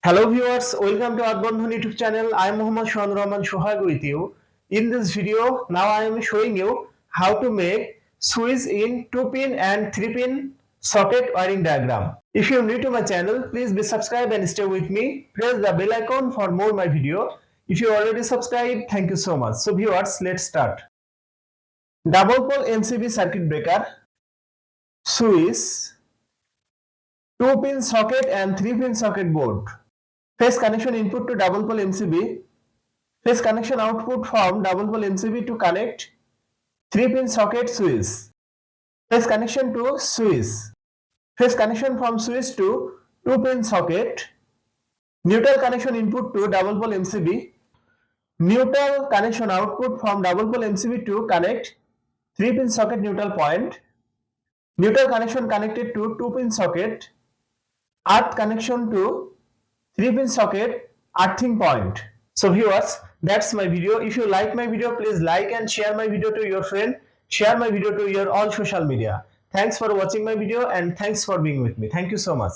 Hello viewers, welcome to Earthbondhon YouTube channel. I am Muhammad Shohan Rahman Shohag with you. In this video, now I am showing you how to make switch in 2-pin and 3-pin socket wiring diagram. If you are new to my channel, please be subscribed and stay with me. Press the bell icon for more my video. If you already subscribed, thank you so much. So viewers, let's start. Double pole MCB circuit breaker, switch, 2-pin socket and 3-pin socket board. Phase connection input to double pole MCB. Phase connection output from double pole MCB to connect 3-pin socket switch. Phase connection to switch. Phase connection from switch to 2-pin socket. Neutral connection input to double pole MCB. Neutral connection output from double pole MCB to connect 3-pin socket neutral point. Neutral connection connected to 2-pin socket. Earth connection to 3-pin socket earthing point. So viewers, that's my video. If you like my video, please like and share my video to your friend. Share my video to your all social media. Thanks for watching my video and thanks for being with me. Thank you so much.